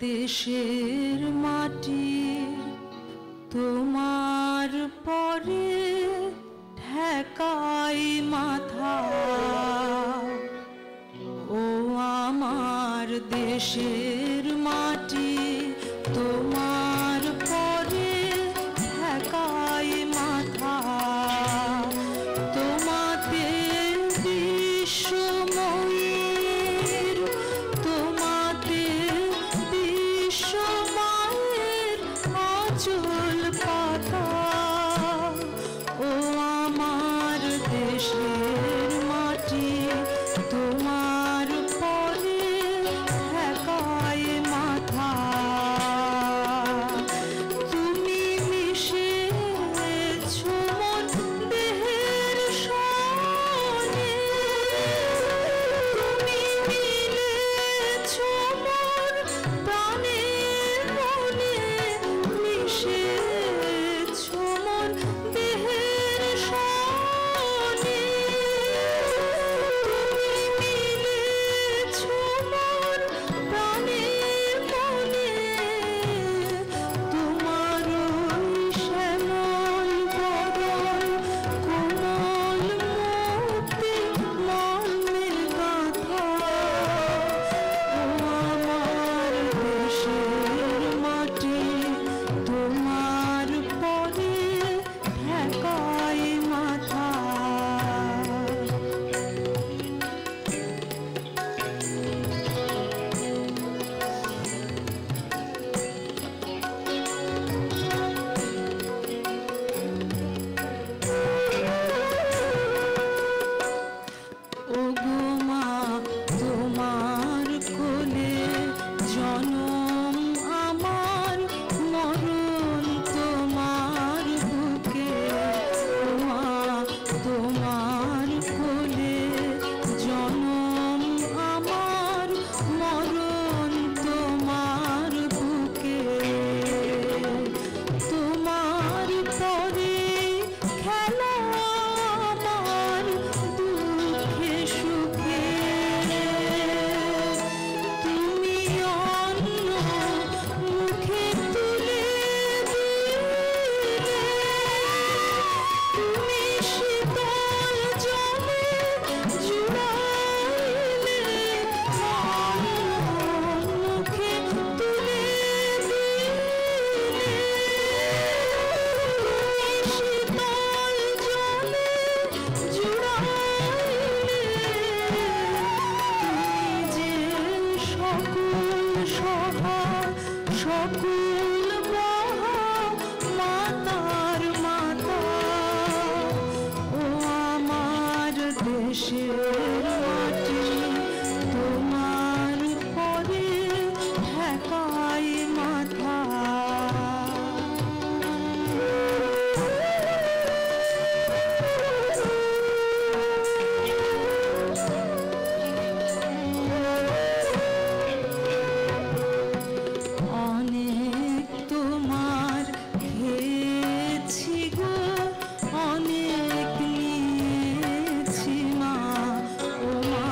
দেশের মাটি তোমার পরে ঠেকাই মাথা। ও আমার দেশের মাটি তোমার পরে ঠেকাই মাথা। তোমাতে বিশ্বময়ের তোমাতে বিশ্বমায়ের আঁচল পাতা। ও আমার দেশের মাটি তোমার পরে ঠেকাই মাথা। তুমি মিশেছো মোর দেহের সনে, তুমি মিলেছো মোর প্রাণের মনে, মিশেছো মোর দেহের সনে। তুমি মিলেছো মোর প্রাণের মনে, তোমার ওই শ্যামল বদন কোমল মুক্তি মর্মের গাথা। ও আমার দেশের মাটি তোমার পরে ঠেকাই মাথা। ওগো মা তোমার কোলে জনম আমার, মরণ তোমার বুকে। ও মা তোমার কোলে জনম আমার, মরণ তোমার বুকে। তোমার পরে খেলা আমার দুঃখে সুখে। তুমি অন্ন মুখে তুলে দিলে, তুমি শীতল জলে জুড়াইলে, অন্ন মুখে তুলে দিলে, তুমি শীতল জলে জুড়াইলে। তুমি যে সকল সভা সকল মহা মাতার মাতা। ও আমার দেশের মাটি তোমার পরে ঠেকাই মাথা। অনেক তোমার খেয়েছি গো, অনেক নিয়েছি মা। ও মা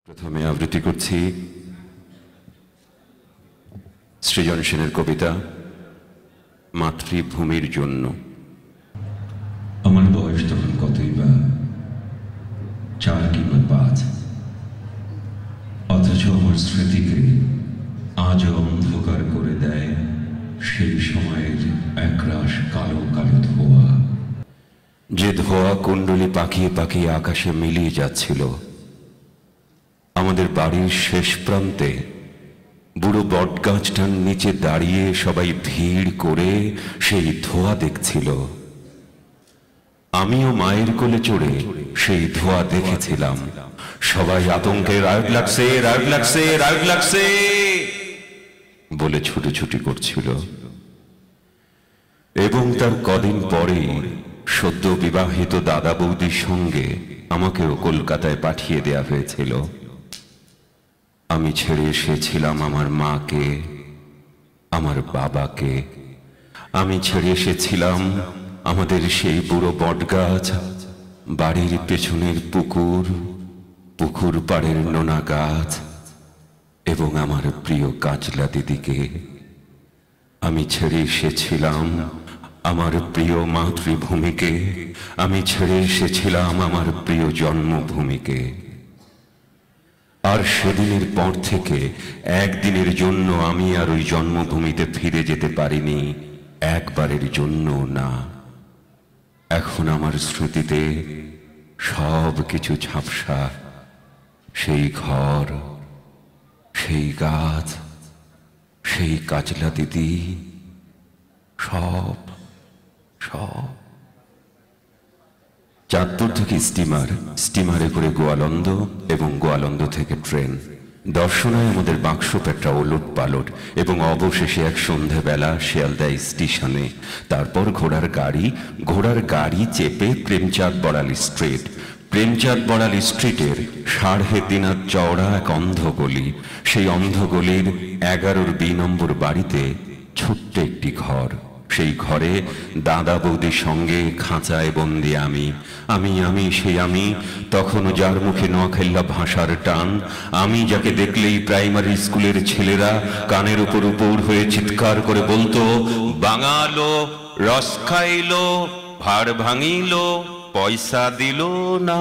প্রথমে আবৃত্তি করছি সৃজন সেনের কবিতা মাতৃভূমির জন্য। চার কিংবা পাঁচ, অথচ আমার স্মৃতিকে আজও অন্ধকার করে দেয় সেই সময়ের একরাশ কালো কালো ধোঁয়া, যে ধোঁয়া কুণ্ডলী পাকিয়ে পাকিয়ে আকাশে মিলিয়ে যাচ্ছিল। আমাদের বাড়ির শেষ প্রান্তে বুড়ো বটগাছটার নিচে দাঁড়িয়ে সবাই ভিড় করে সেই ধোঁয়া দেখছিল। আমিও মায়ের কোলে চড়ে সেই ধোঁয়া দেখেছিলাম। সবাই আতঙ্কে রাগ লাগছে, রাগ লাগছে, রাগ লাগছে বলে ছুটোছুটি করছিল। এবং তার কদিন পরেই সদ্য বিবাহিত দাদা বৌদির সঙ্গে আমাকেও কলকাতায় পাঠিয়ে দেয়া হয়েছিল। আমি ছেড়ে এসেছিলাম আমার মাকে, আমার বাবাকে। আমি ছেড়ে এসেছিলাম আমাদের সেই বুড়ো বটগাছ, বাড়ির পেছনের পুকুর, পুকুর পাড়ের নোনা গাছ এবং আমার প্রিয় কাজলা দিদিকে। আমি ছেড়ে এসেছিলাম আমার প্রিয় মাতৃভূমিকে। আমি ছেড়ে এসেছিলাম আমার প্রিয় জন্মভূমিকে। আর সেদিনের পর থেকে একদিনের জন্য আমি আর ওই জন্মভূমিতে ফিরে যেতে পারিনি, একবারের জন্য না। এখন আমার স্মৃতিতে সব কিছু ঝাপসা, সেই ঘর, সেই গাছ, সেই কাজলা দিদি, সব সব। চাঁদপুর থেকে স্টিমারে করে গোয়ালন্দ এবং গোয়ালন্দ থেকে ট্রেন। দর্শনায় আমাদের বাক্সপেটরা ওলট পালট এবং অবশেষে এক সন্ধেবেলা শিয়ালদা স্টেশনে। তারপর ঘোড়ার গাড়ি চেপে প্রেমচাঁদ বড়ালি স্ট্রিট। প্রেমচাঁদ বড়ালি স্ট্রিটের 3.5 হাত চওড়া এক অন্ধ গলি। সেই অন্ধ গলির 11 B নম্বর বাড়িতে ছোট্ট একটি ঘর। সেই ঘরে দাদা বৌদির সঙ্গে খাঁচায় বন্দি আমি তখনও যার মুখে নোয়াখাইল্লা ভাষার টান। আমি যাকে দেখলেই প্রাইমারি স্কুলের ছেলেরা কানের উপর হয়ে চিৎকার করে বলতো, বাঙালো, রস খাইলো, ভাড় ভাঙিলো, পয়সা দিল না।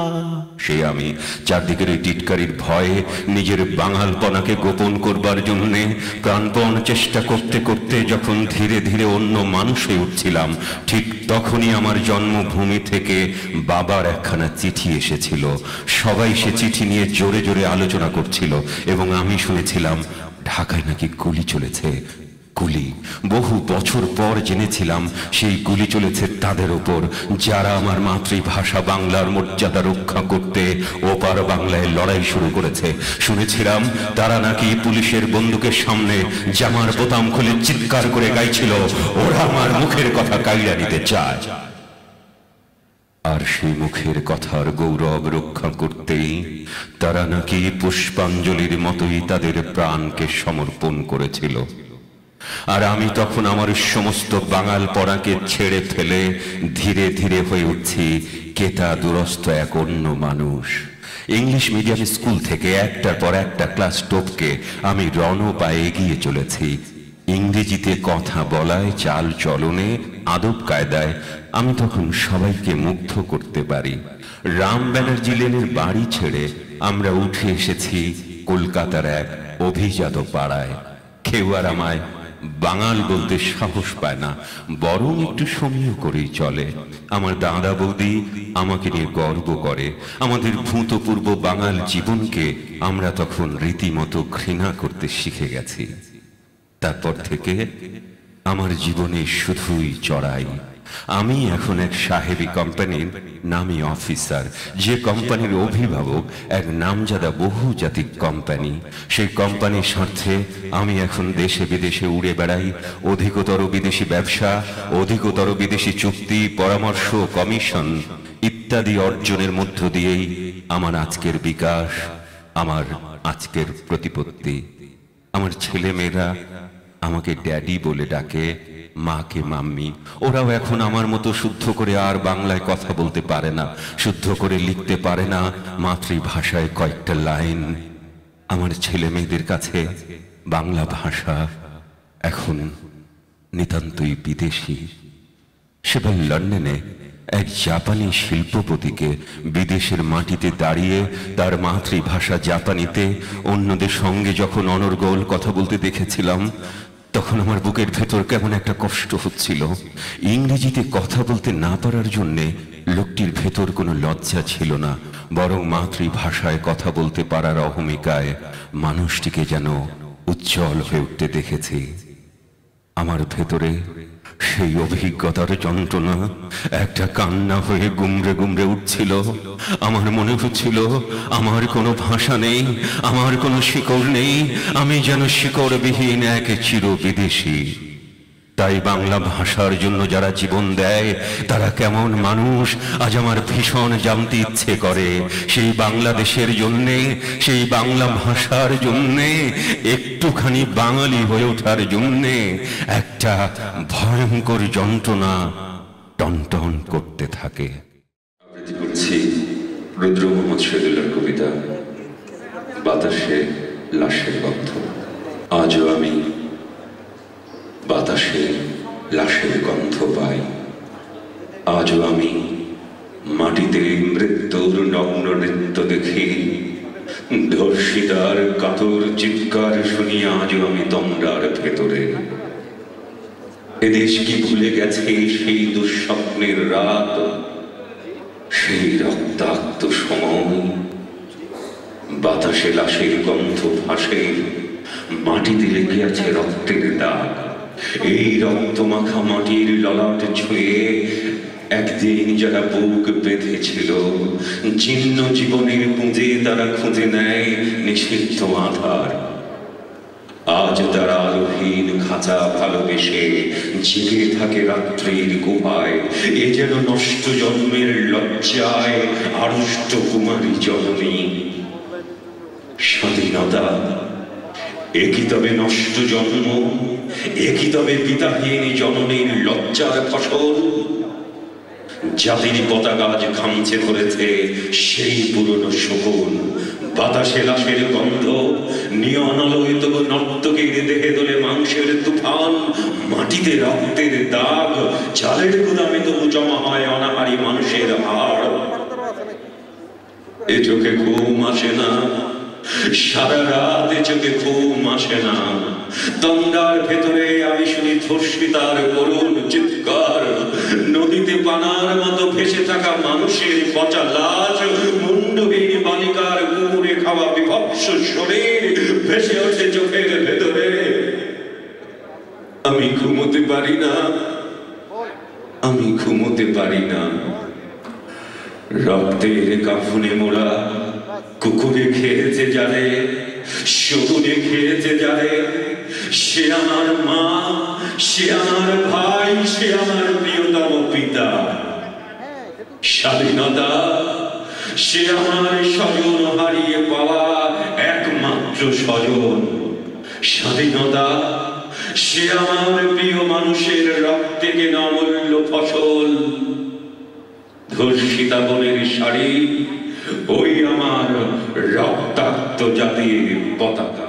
সে আমি চারদিকের এই টিটকারির ভয়ে নিজের বাঙালপনাকে গোপন করবার জন্যে প্রাণপণ চেষ্টা করতে করতে যখন ধীরে ধীরে অন্য মানুষ হয়ে উঠছিলাম, ঠিক তখনই আমার জন্মভূমি থেকে বাবার একখানা চিঠি এসেছিল। সবাই সে চিঠি নিয়ে জোরে জোরে আলোচনা করছিল এবং আমি শুনেছিলাম ঢাকায় নাকি গুলি চলেছে। গুলি বহু বছর পর জেনেছিলাম সেই গুলি চলেছে তাদের ওপর যারা আমার মাতৃভাষা বাংলার মর্যাদা রক্ষা করতে ওপার বাংলায় লড়াই শুরু করেছে। শুনেছিলাম তারা নাকি পুলিশের বন্দুকের সামনে জামার বোতাম খুলে চিৎকার করে গাইছিল, ওরা আমার মুখের কথা কাইড়া নিতে চায়। আর সেই মুখের কথার গৌরব রক্ষা করতেই তারা নাকি পুষ্পাঞ্জলির মতোই তাদের প্রাণকে সমর্পণ করেছিল। আর আমি তখন আমার সমস্ত বাঙাল পড়াকে ছেড়ে ফেলে ধীরে ধীরে হয়ে উঠছি কেতা দুরস্ত এক অন্য মানুষ। ইংলিশ মিডিয়াম স্কুল থেকে একটার পর একটা ক্লাস টপকে আমি রণপায়ে এগিয়ে চলেছি। ইংরেজিতে কথা বলায়, চাল চলনে, আদব কায়দায় আমি তখন সবাইকে মুগ্ধ করতে পারি। রাম ব্যানার্জি লেনের বাড়ি ছেড়ে আমরা উঠে এসেছি কলকাতার এক অভিজাত পাড়ায়। কেউ আর আমায় বাঙাল বলতে সাহস পায় না, বরং একটু সমীহ করেই চলে। আমার দাদা বৌদি আমাকে নিয়ে গর্ব করে। আমাদের ভূতপূর্ব বাঙাল জীবনকে আমরা তখন রীতিমতো ঘৃণা করতে শিখে গেছি। তারপর থেকে আমার জীবনে শুধুই চড়াই। আমি এখন এক সাহেবী কোম্পানির নামী অফিসার, যে কোম্পানির অভিভাবক এক নামজাদা বহুজাতিক কোম্পানি। সেই কোম্পানির স্বার্থে আমি এখন দেশে বিদেশে উড়ে বেড়াই। অধিকতর বিদেশি ব্যবসা, অধিকতর বিদেশি চুক্তি, পরামর্শ, কমিশন ইত্যাদি অর্জনের মধ্য দিয়েই আমার আজকের বিকাশ, আমার আজকের প্রতিপত্তি। আমার ছেলে মেয়েরা আমাকে ড্যাডি বলে ডাকে, মাকে মাম্মি। ওরাও এখন আমার মতো শুদ্ধ করে আর বাংলায় কথা বলতে পারে না, শুদ্ধ করে লিখতে পারে না মাতৃভাষায় কয়েকটা লাইন। আমার ছেলে মেয়েদের কাছে বাংলা ভাষা এখন নিতান্তই বিদেশি। সেবার লন্ডনে এক জাপানি শিল্পপতিকে বিদেশের মাটিতে দাঁড়িয়ে তার মাতৃভাষা জাপানিতে অন্যদের সঙ্গে যখন অনর্গল কথা বলতে দেখেছিলাম, তখন আমার বুকের ভেতর কেমন একটা কষ্ট হচ্ছিল। ইংরেজিতে কথা বলতে না পারার জন্যে লোকটির ভেতর কোনো লজ্জা ছিল না, বরং মাতৃভাষায় কথা বলতে পারার অহমিকায় মানুষটিকে যেন উজ্জ্বল হয়ে উঠতে দেখেছি। আমার ভেতরে সেই অভিজ্ঞতার যন্ত্রণা একটা কান্না হয়ে গুমড়ে গুমড়ে উঠছিল। আমার মনে হচ্ছিল আমার কোনো ভাষা নেই, আমার কোনো শিকড় নেই, আমি যেন শিকড়বিহীন এক চির বিদেশী। তাই বাংলা ভাষার জন্য যারা জীবন দেয় তারা কেমন মানুষ আজ আমার ভীষণ জানতে ইচ্ছে করে। সেই বাংলাদেশের জন্যে, সেই বাংলা ভাষার জন্যে, একটুখানি বাঙালি হয়ে ওঠার জন্যে একটা ভয়ঙ্কর যন্ত্রণা টনটন করতে থাকে। আবৃত্তি করছি রুদ্র মোহাম্মদ শহীদুল্লাহর কবিতা বাতাসে লাশের গন্ধ। আজও আমি বাতাসে লাশের গন্ধ পাই, আজও আমি মাটিতে মৃত্যুর নগ্ন নৃত্য দেখি, ধর্ষিতার কাতর চিৎকার শুনি আজও আমি তন্দ্রার ভেতরে। এদেশ কি ভুলে গেছে সেই দুঃস্বপ্নের রাত, সেই রক্তাক্ত সময়? বাতাসে লাশের গন্ধ ভাসে, মাটিতে লেগে আছে রক্তের দাগ। এই রক্ত মাখা মাটির ললাট ছুঁয়ে একদিন যারা বুক বেঁধেছিল, জীর্ণ জীবনের পুঁজে তারা খুঁজে নেয় নিষিদ্ধ আধার। আজ তারা আলোহীন খাঁচা ভালোবেসে জেগে থাকে রাত্রির গুহায়। এ যেন নষ্ট জন্মের লজ্জায় আড়ষ্ট কুমারী জননী। স্বাধীনতা একই তবে নষ্ট জন্ম, একই তবে পিতাহীন জননীর লজ্জার ফসল। জাতির পতাকা আজ খামছে ধরেছে সেই পুরনো শকুন। বাতাসে লাশের গন্ধ, নিয়ন আলোয় তবু নর্তকীর দেহে দোলে মাংসের তুফান। মাটিতে রক্তের দাগ, চালের গুদামে তবু জমা হয় অনাহারী মানুষের হাড়। এ চোখে ঘুম আসে না, সারা রাত এ চোখে ঘুম আসে না। তন্দ্রার ভেতরে আমি শুনি ধর্ষিতার করুণ চিৎকার। নদীতে পানার মতো ভেসে থাকা মানুষের পচা লাশ, মুন্ডহীন বালিকার কুকুরে খাওয়া বিভৎস শরীর ভেসে ওঠে চোখের ভেতরে। আমি ঘুমোতে পারি না, আমি ঘুমোতে পারি না। রক্তের কাফনে মোড়া কুকুরে খেয়েছে যারে, শকুনে খেয়েছে যারে, সে আমার মা, সে আমার ভাই, সে আমার প্রিয়তম পিতা। স্বাধীনতা সে আমার স্বজন হারিয়ে পাওয়া একমাত্র স্বজন। স্বাধীনতা সে আমার প্রিয় মানুষের রক্তে কেনা অমূল্য ফসল। ধর্ষিতা বনের শাড়ি, ওই আমার রক্তাক্ত জাতির পতাকা।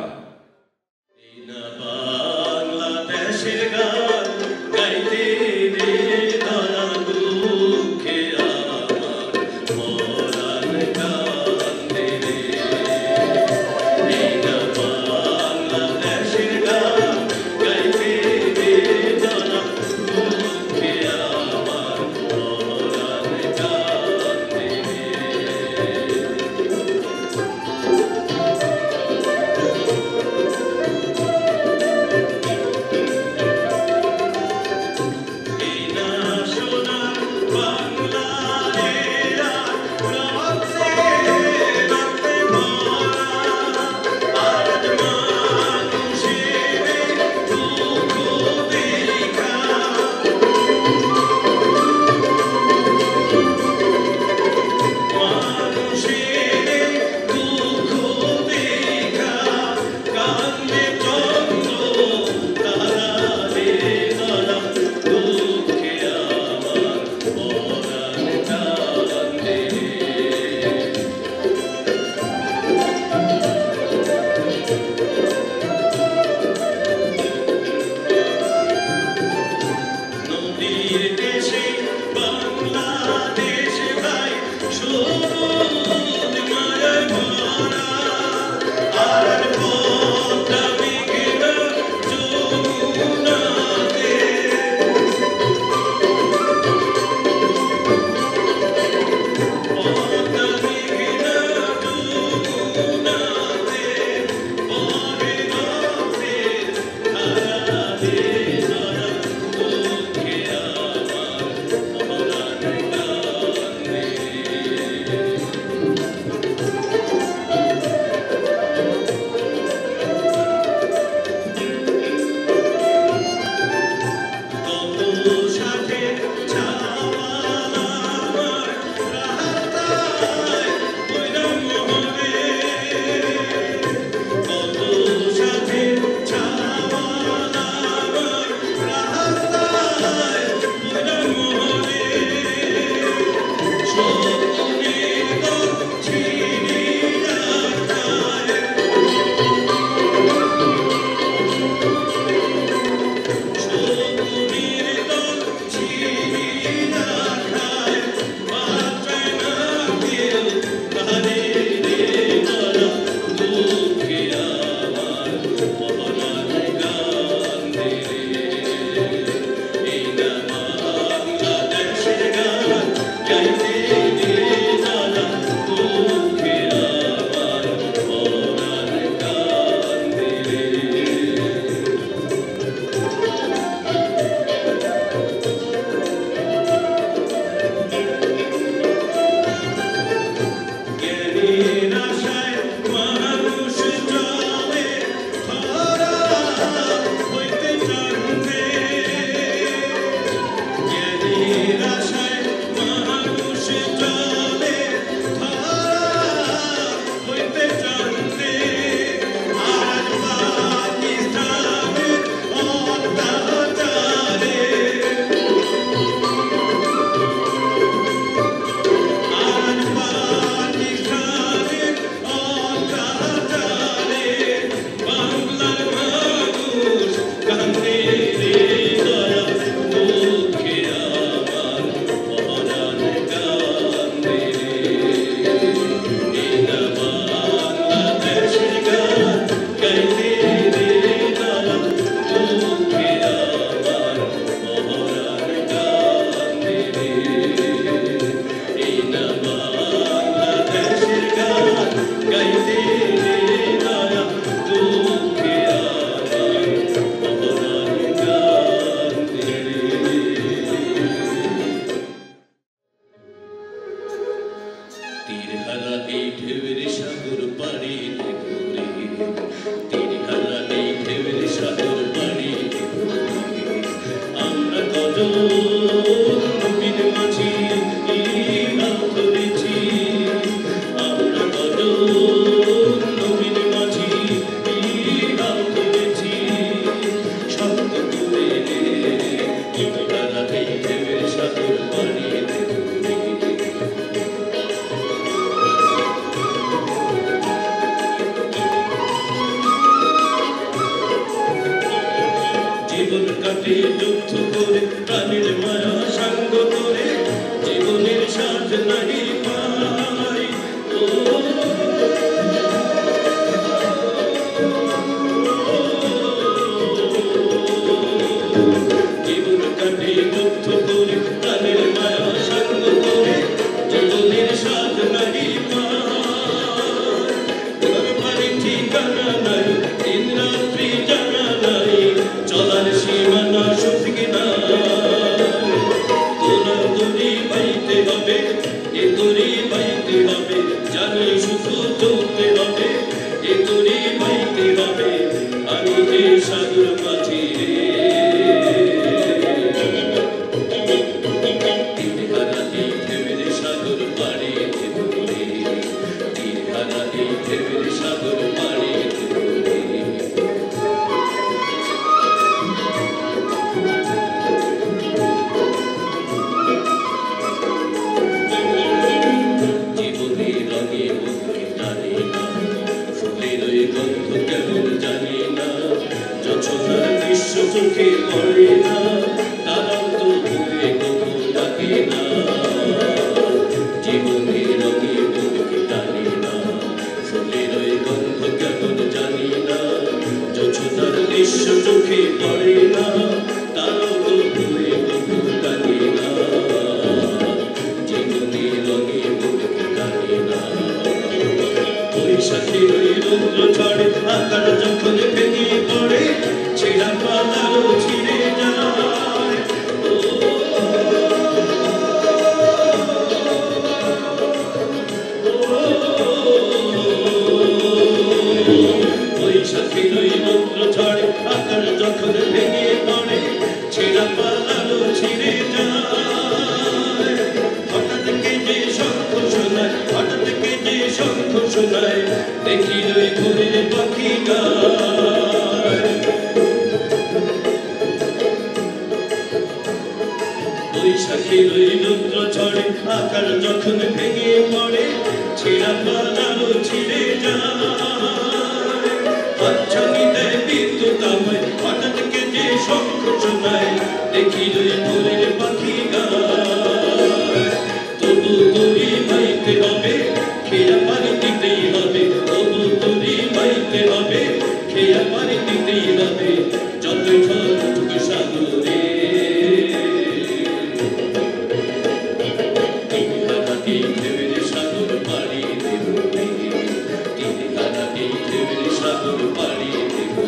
জীবনে রঙে মুখে টানে না বৈশাখীর ওই রৌদ্র ঝড়ে আকার যখন ভেঙে পড়ে ছেঁড়া পাতারও ছিঁড়ে যায় বৈশাখীর ওই রৌদ্র ঝড়ে আকার যখন ভেঙে পড়ে ছেঁড়া পাতারও ছিঁড়ে যায় হঠাৎ কেটে শঙ্খ শোনায় হঠাৎ কেটে শঙ্খ শোনায় দেখি ওই ঘুরে পাখি গায় বৈশাখীর ওই রৌদ্র ঝড়ে আকার যখন ভেঙে পড়ে ছেঁড়া পাতারও ছিঁড়ে যায় আচ্ছানিতে বিদ্যুৎ আমায় হঠাৎ কেটে শঙ্খ শোনায় দেখি ওই ঘুরে পাখি গায় তবু তোরই মাইতে হবে খেয়া পানি দিতেই হবে তবু তোরই মাইতে হবে খেয়া পানি দিতেই হবে যতই ঝড় উঠুক সাগরে সাগর পাড়ি দেবে তিন হাজারটি ঢেউয়ের সাগর পাড়ি দেবে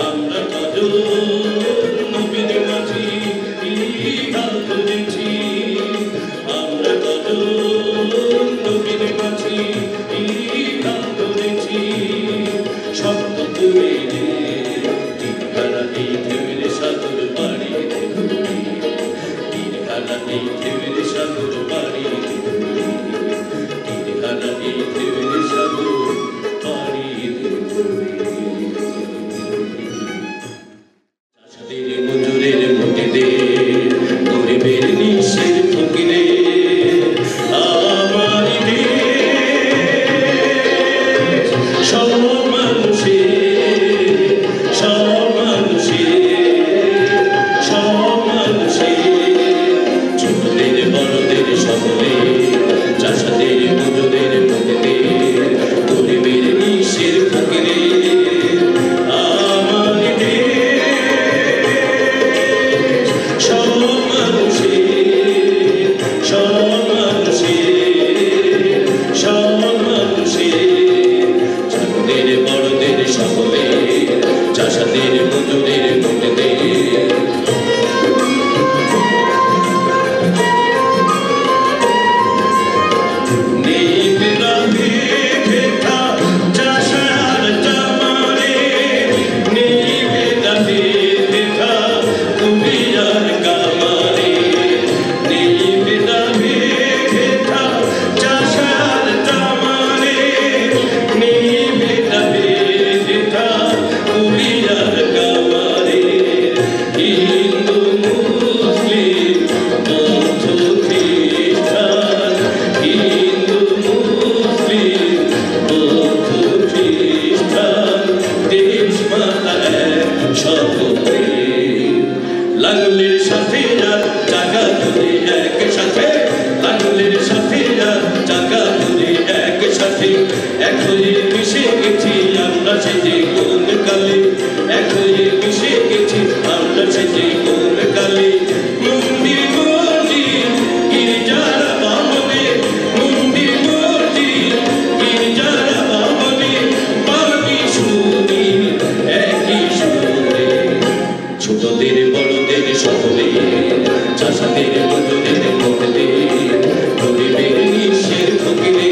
আমরা কজন নবীর মাঝি গান করেছি আমরা কজন নবীর মাঝি গান করেছি শব্দ তুমি তিন হাজারটি ঢেউয়ের সাগর পাড়ি দেবে তিন হাজারটি ঢেউয়ের সাগর পাড়ি মজুরের মুটিতে গরিবের নিঃশ্বের ফকিরে আমার সব মানুষের সব মানুষের ছোটদের বড়দের সকলে চাষাদের মজুরের মুটিতে গরিবের নিঃশ্বের ফকিরে আমার ছোটদের বড়দের সকলে চাষাদের মজুরের মুটিতে লাঙ্গলের সাথে চাকা ধরে একসাথে লাঙ্গলের সাথে চাকা ধরে একসাথে এক হয়ে মিশে গেছি আমরা সেজে কোন কালে এক হয়ে মিশে গেছি আমরা সেজে কোন কালে মন্দির মসজিদ গির্জার বামনে মন্দির মসজিদ গির্জার বামনে পাবি শুনি একই সুরে ছোটদের বড়দের সকলে চাষাদের মজুরের মুটিতে গরিবের নিঃশ্বের ফকিরে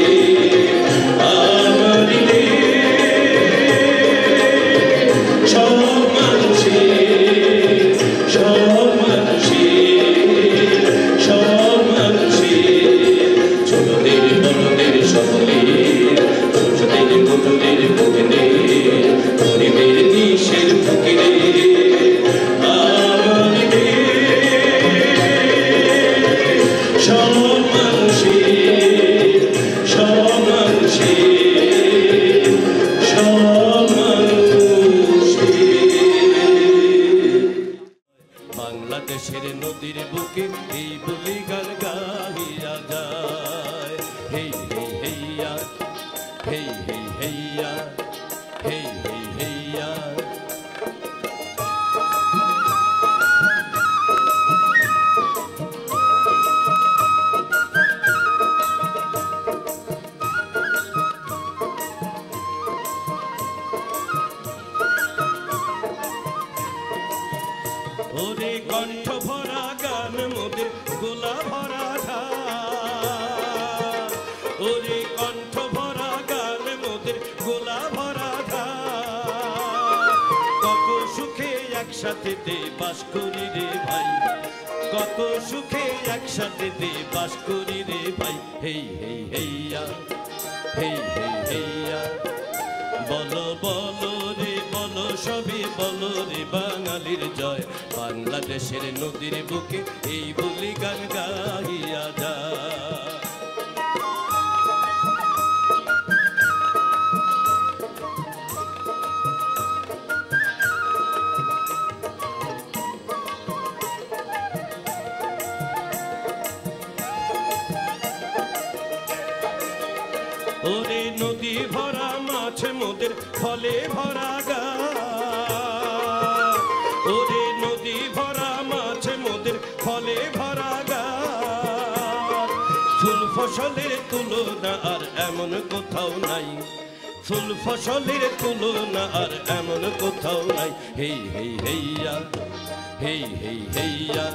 আমার সব মানুষের ছোটদের বড়দের সকলে ছোটদের মজুরের মুটিতে গরিবের নিঃশ্বের ফকিরে বাংলাদেশের নদীর বুকে এই বলি গান গাহিয়া যায় হেই হেই হেইয়া হেই হেই হেইয়া হেই হেই হেইয়া ওরে কণ্ঠ ভরা গান মোদের গোলা ভরা ধার কত সুখে একসাথে বাস করি রে ভাই কত সুখে একসাথে বাস করি রে ভাই হেই হেই হেইয়া হেই হেই হেইয়া বলো বলো রে বলো সবই বলো রে বাঙালির জয় বাংলাদেশের নদীর বুকে এই বলি গান গাইয়া যায় ওরে নদী ভরা মাছ মোদের ফলে ভরা গাছ ওরে নদী ভরা মাছ মোদের ফলে ভরা গাছ ফুল ফসলের তুলনা আর এমন কোথাও নাই ফুল ফসলের তুলনা আর এমন কোথাও নাই হেই হেই হেইয়া হেই হেই হেইয়া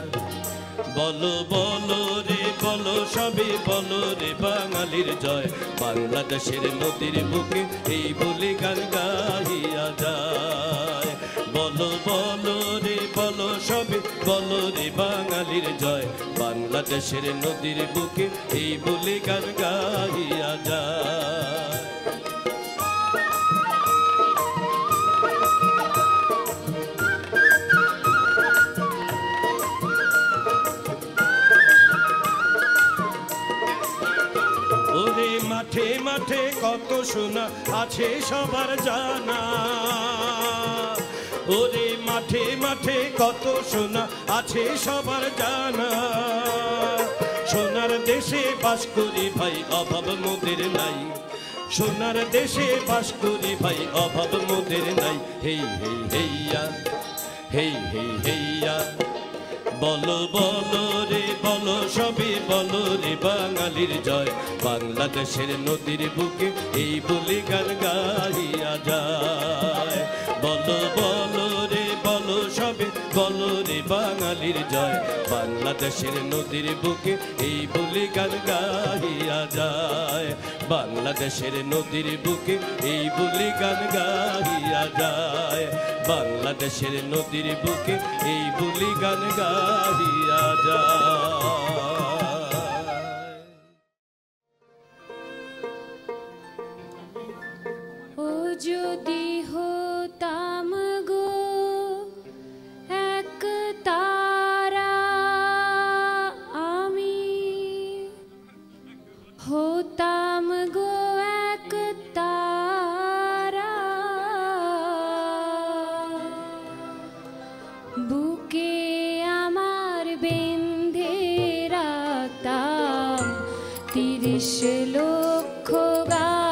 বলো বলো রে বলো সবে বলো রে বাঙালির জয় বাংলাদেশের নদীর বুকে এই বলি গান গাইয়া যায় বলো বলো রে বলো সবে বলো রে বাঙালির জয় বাংলাদেশের নদীর বুকে এই বলি গান গাইয়া যায় ওরে মাঠে মাঠে কত সোনা আছে সবার জানা ওরে মাঠে মাঠে কত সোনা আছে সবার জানা সোনার দেশে বাস করি ভাই অভাব মোদের নাই সোনার দেশে বাস করি ভাই অভাব মোদের নাই হেই হেই হেইয়া হেই হেই হেইয়া বলো বলো রে বলো সবে বলো রে বাঙালির জয় বাংলাদেশের নদীর বুকে এই বলি গান গাইয়া যায় বলো বলো রে বলো সবে বলো রে বাঙালির জয় বাংলাদেশের নদীর বুকে এই বলি গান গাইয়া যায় বাংলাদেশের নদীর বুকে এই বলি গান গাইয়া যায় বাংলাদেশের নদীর বুকে এই বলি গান গাইয়া যায় ও যদি হতাম গো এক তারা আমি হতাম গো এক তারা বুকে আমার বেঁধে রাখতাম 30 লক্ষ গান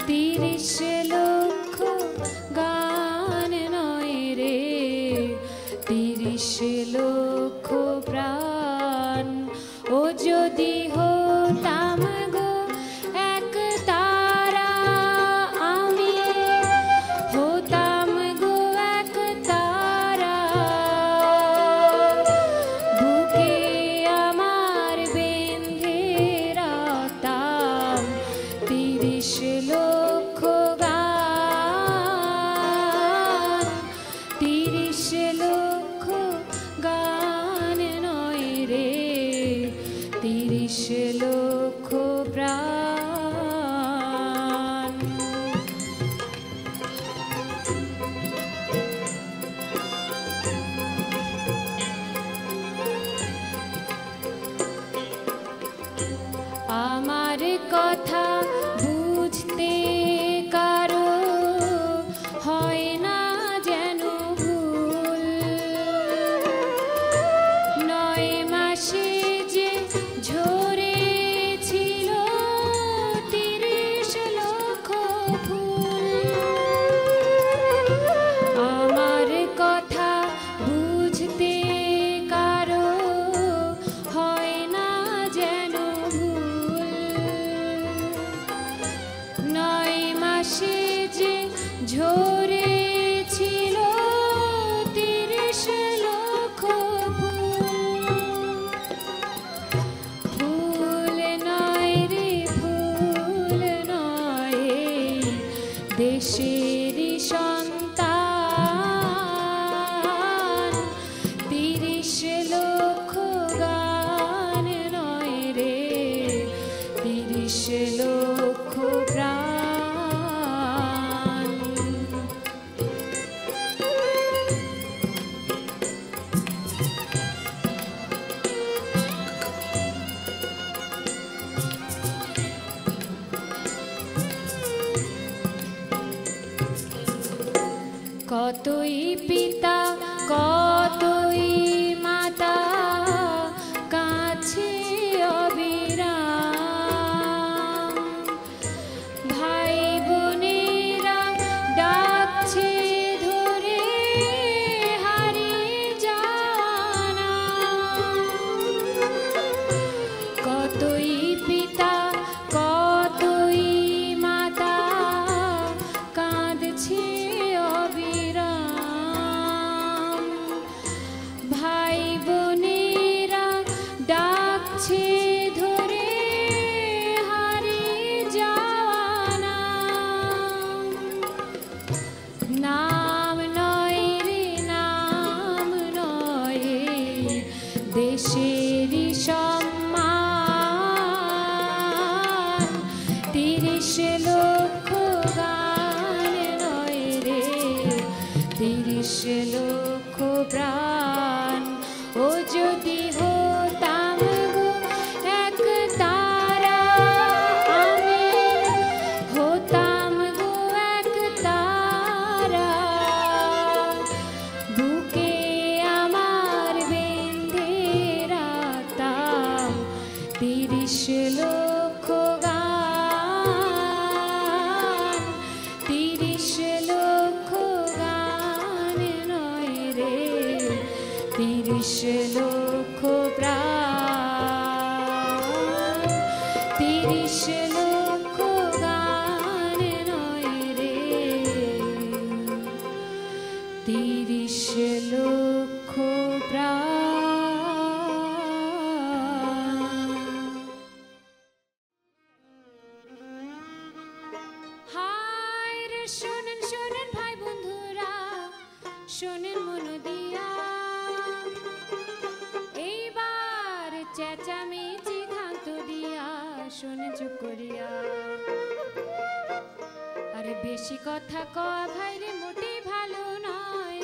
30 লক্ষ গান নয় রে 30 লক্ষ প্রাণ ও যদি হতাম গো এক তারা আমি হতাম গো এক তারা বুকে আমার বেঁধে রাখতাম 30 লক্ষ গান 30 লক্ষ গান নয় রে 30 লক্ষ প্রাণ আমার কথা বুঝতে কারো হয় না যেন ভুল 9 মাসে যে ঝরেছিল 30 লক্ষ ফুল আমার কথা বুঝতে কারো হয় না যেন ভুল কতই পিতা কতই মাতা কাছে অবিরাম, ভাই বোনেরা ডাকছে ধরে হারিয়ে জানা। কতই পিতা কতই মাতা কাঁদছে অবিরাম, ভাই বোনেরা ডাকছে ধরে হারিয়ে জানা। নাম নয় রে নাম নয় দেশেরই সম্মান, 30 লক্ষ গান নয় রে 30 লক্ষ প্রাণ। ও যদি হতাম গো এক তারা, আমি হতাম গো এক তারা, বুকে আমার বেঁধে রাখতাম 30 লক্ষ গান, 30 লক্ষ গান নয় রে 30 লক্ষ প্রাণ, 30 লক্ষ গান নয় রে 30 লক্ষ প্রাণ। হায় রে শোনেন শোনেন ভাই বন্ধুরা, শোনেন মন দিয়া, এইবার চেঁচামেচি ক্ষান্ত দিয়া শোনে চুপ করিয়া। আরে বেশি কথা কওয়া ভাই রে মোটেই ভালো নয়।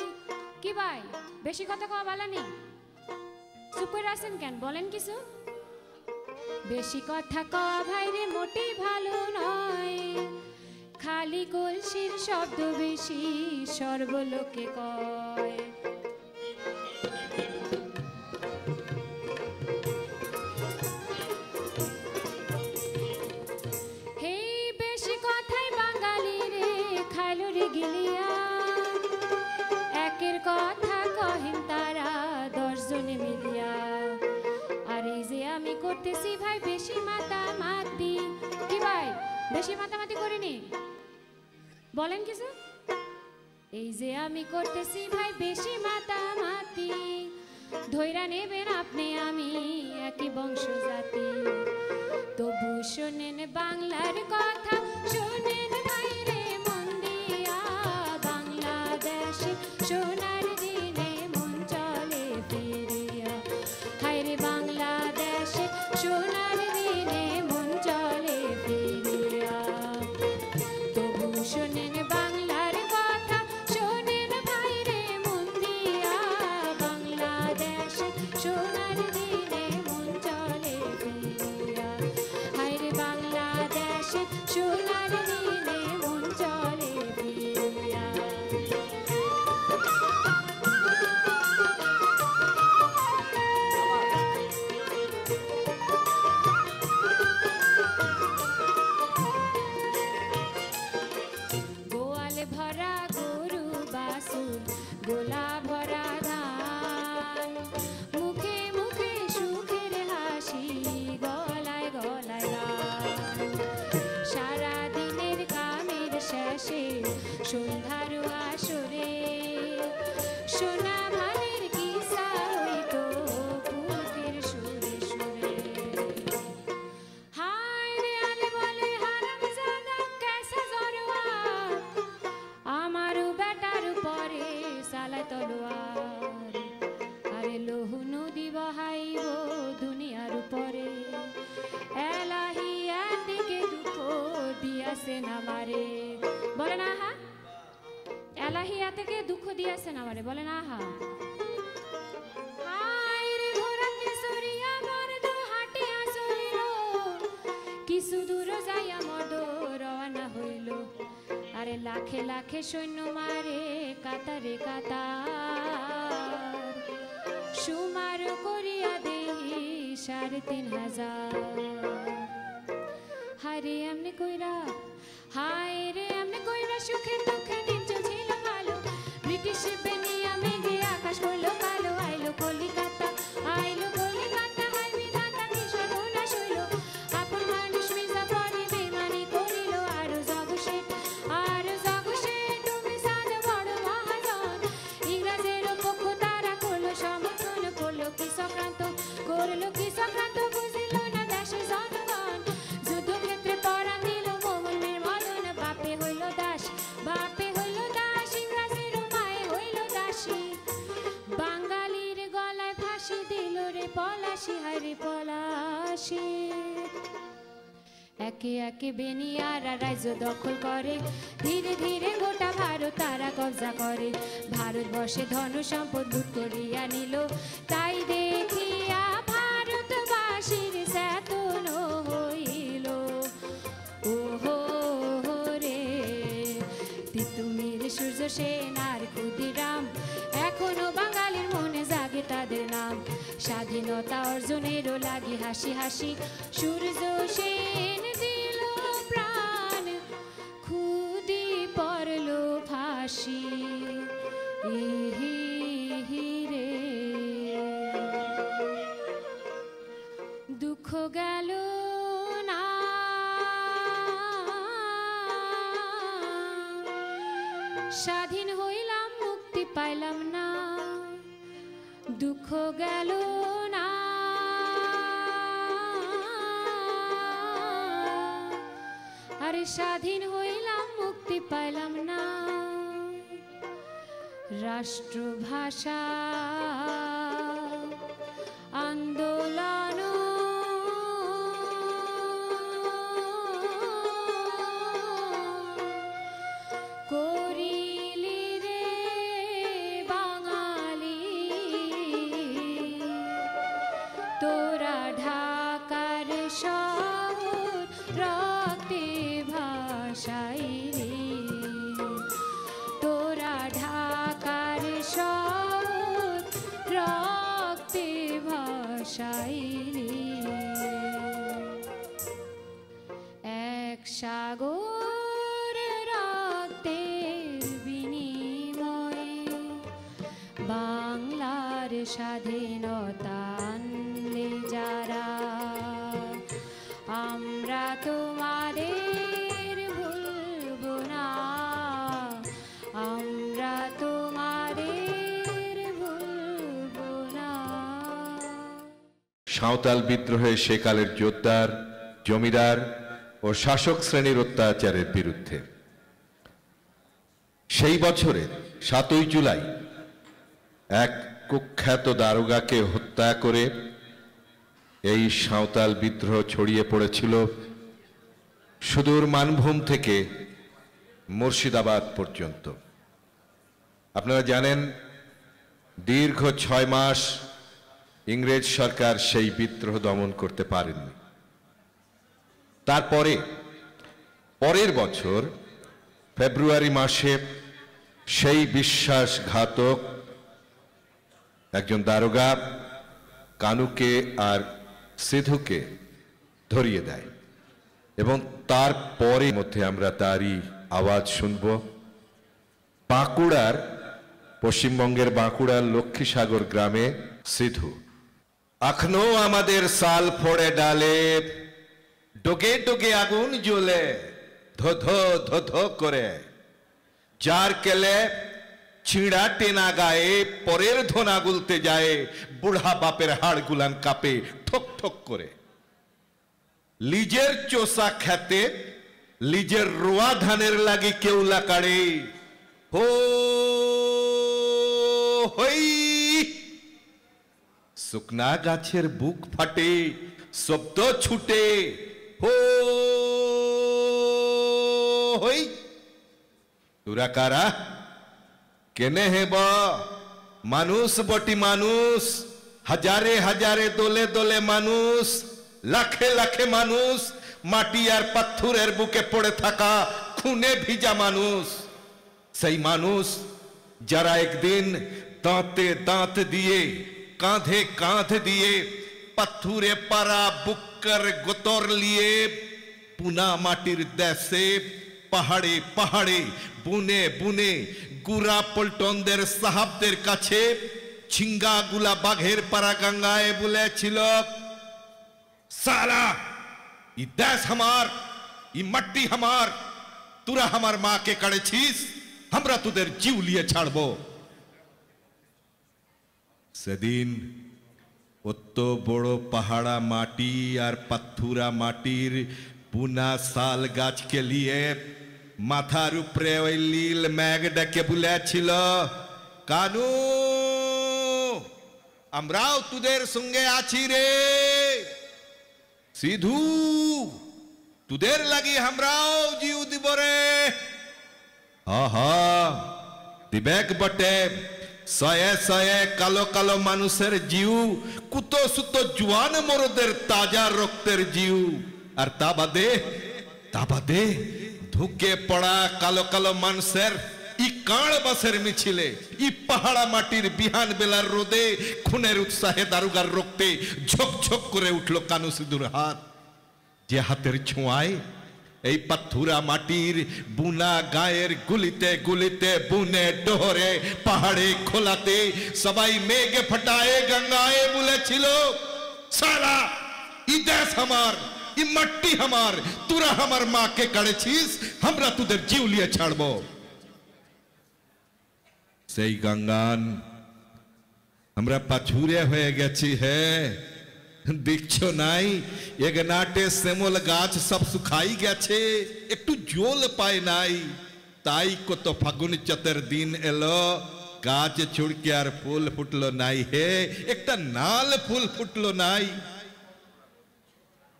কি ভাই বেশি কথা কওয়া ভালো নেই? চুপ করে আছেন কেন, বলেন কিছু। বেশি কথা কওয়া ভাই রে মোটেই ভালো নয়, খালি কলসির শব্দ বেশি সর্বলোকে কয়। হেই বেশি কথাই বাঙালি রে খাইলো রে গিলিয়া, একের কথা কহেন তারা 10 জনে মিলিয়া। আর এই যে আমি করতেছি ভাই বেশি মাতামাতি, কি ভাই বেশি মাতামাতি করিনি? বলেন কিছু। এই যে আমি করতেছি ভাই বেশি মাতামাতি, ধৈরা নেবেন আপনি আমি একই বংশজাতি। তবু শোনেন বাংলার কথা, শোনেন ভাই রে মন দিয়া, বাংলাদেশে সোনার দিনে মন চলে ফিরিয়া। হায় রে বাংলাদেশে সোনার দিনে মন চলে ফিরিয়া। তবু শোনেন বাংলার কথা, শোনেন ভাই রে মন দিয়া, বাংলাদেশে সোনার দিনে মন চলে ফিরিয়া। হায় রে বাংলাদেশে সোনার দিনে মন চলে ফিরিয়া। গোয়ালে ভরা গরু বাছুর, গোলা ভরা ধান, মুখে মুখে সুখের হাসি, গলায় গলায় গান। সারা দিনের কামের শেষে সন্ধ্যার আসরে, সোনা ধানের কিসা হইতো বুকের সুরে সুরে। হায় রে আলে বলে হারামজাদা কেসা জরওয়ার, আমারও বেটার উপরে সালায় তলোয়ার। আরে লহু নদী বহাইব দুনিয়ার উপরে, এলাহি একদিকে দুঃখ দিয়াছেন আমারে। বলেন আহা, এলাহি থেকে দুঃখ দিয়াছেন আমারে, বলেন আহা। হায় রে ঘোরা কেশরিয়া মর্দ হাটিয়া চলিল, কিছু দূর যাইয়া মর্দ রওনা হইল। আর আরে লাখে লাখে সৈন্য মারে কাতারে কাতার সুমার করিয়া দেহি ৩,৫০০ হারে এমনি কইরা হায় রে এমনি কইরা সুখে দুঃখে দিন চলছিল ভালো ব্রিটিশ বেনিয়া মেঘে আকাশ হইলো কালো আইলো কলিকাতা হাই বিধাতা কি সর্বনাশ হইল আপন মানুষ মির্জা পরে বেমানি করিল আরো জগসে তুমি সাদ বড় মহাজন ইংরেজের পক্ষ তারা করলো সমর্থন করলো কি সংক্রান্ত বুঝিল না দেশের জনগণ যুদ্ধক্ষেত্রে পরাণ দিল মোহন নির্মলন বাপে হইল দাস ইংরেজের মায়ে হইল দাসী বাঙালির গলায় ফাঁসি দিল রে পলাশি হারে পলাশি একে একে বেনিয়ারা রাজ্য দখল করে ধীরে ধীরে গোটা ভারত তারা কবজা করে ভারতবর্ষে ধন সম্পদ লুট করিয়া নিল তাই দেখিয়া ভারতবাসীর চেতন হইল ওহো রে তিতুমির সূর্য সেন আর ক্ষুদিরাম এখনো বাঙালির মনে জাগে তাদের নাম স্বাধীনতা অর্জনেরও লাগি হাসি হাসি সূর্য সেন দিল প্রাণ খুদি পড়ল ফাঁসি রে দুঃখ গেল না স্বাধীন হইলাম মুক্তি পাইলাম না দুঃখ গেল না আরে স্বাধীন হইলাম মুক্তি পাইলাম না রাষ্ট্রভাষা আন্দোলন করিলি রে বাঙালি তোরা ঢাকার শহর রক্তে ভাসাইলি তোরা ঢাকার শহর রক্তে ভাসাইলি এক সাগর রক্তের বিনিময়ে বাংলার স্বাধীনতা আনলে যারা আমরা তোমাদের ভুলব না আমরা তোমাদের ভুলব না সাঁওতাল বিদ্রোহে সেকালের যোদ্ধার জমিদার ও শাসক শ্রেণীর অত্যাচারের বিরুদ্ধে সেই বছরের ৭ই জুলাই এক কুখ্যাত দারোগাকে হত্যা করে এই সাঁওতাল বিদ্রোহ ছড়িয়ে পড়েছিল সুদূর মানভূম থেকে মুর্শিদাবাদ পর্যন্ত। আপনারা জানেন দীর্ঘ ৬ মাস ইংরেজ সরকার সেই বিদ্রোহ দমন করতে পারেননি। তারপরে পরের বছর ফেব্রুয়ারি মাসে সেই বিশ্বাসঘাতক একজন দারোগা কানুকে আর সিধুকে ধরিয়ে দেয় এবং তারপরে মধ্যে আমরা তারই আওয়াজ শুনব। বাঁকুড়ার পশ্চিমবঙ্গের বাঁকুড়ার লক্ষ্মীসাগর গ্রামে সিধু এখনো আমাদের সাল ফোড়ে ডালে ডোগে ডোগে আগুন জ্বলে ধো ধো ধো ধো করে যার কেলে ছিঁড়া টেনা গায়ে পরের ধোনা গুলতে যায় বুড়া বাপের হাড় গুলান কাপে ঠক ঠক করে লিজের চোষা খেতে লিজের রোয়া ধানের লাগি কেউলা কাড়ে হো হই শুকনা গাছের বুক ফাটে শব্দ ছুটে হো হই তোরা কারা কেনে হেব মানুষ বটি মানুষ হাজারে হাজারে দোলে দোলে মানুষ লাখে লাখে মানুষ মাটি আর পাথরের বুকে পড়ে থাকা খুনে ভিজা মানুষ, সেই মানুষ যারা একদিন দাঁতে দাঁত দিয়ে কাঁধে কাঁধ দিয়ে পাথুরে পারা বুক্কর গোতর লিয়ে পুনা মাটির দেশে পাহাড়ে পাহাড়ে বুনে বুনে গুরা পল্টনদের সাহাবদের কাছে ঝিঙ্গাগুলা বাঘের পাড়া গঙ্গায় বলেছিল, সালা ই দেশ হামার, ই মাটি হামার, তোরা আমার মাকে কাড়েছিস, আমরা তোদের জিউ লিয়ে ছাড়বো। সেদিন অত বড় পাহাড়া মাটি আর পাথুরা মাটির পুনা শাল গাছকে লিয়ে মাথার উপরে ওই লীল ম্যাগ ডেকে বলেছিল, কানু আমরাও তোদের সঙ্গে আছি রে, সিধু তোদের লাগি আমরাও জিউ দিব রে। দিবেক বটে, শয়ে শয়ে কালো কালো মানুষের জিউ, কুতো সুতো জোয়ান মরদের তাজা রক্তের জিউ, আর তা বাদে ধুকে পড়া কালো কালো মানুষের ই কাঁড় বাসের মিছিলে, ই পাহাড়া মাটির বিহান বেলার রোদে খুনের উৎসাহে দারুগার রক্তে ঝকঝক করে উঠল কানু সিধুর হাত, যে হাতের ছোঁয়ায় এই পাথুরা মাটির বুনা গায়ের গুলিতে গুলিতে বুনে ডোহরে পাহাড়ে খোলাতে সবাই মেঘে ফটায়ে গঙ্গায় বলেছিল, সালা ই দেশ আমার, ই মাটি আমার, তোরা আমার মাকে কাড়েছিস, আমরা তোদের জিউ লিয়ে ছাড়বো। সেই গঙ্গান আমরা পাছুরে হয়ে গেছি হে, দেখছো নাই এক নাটে শ্যামল গাছ সব শুকাই গেছে, একটু জল পায় নাই, তাই কত ফাগুন চতের দিন এলো, গাছ ছুড়কে আর ফুল ফুটলো নাই হে, একটা নাল ফুল ফুটলো নাই।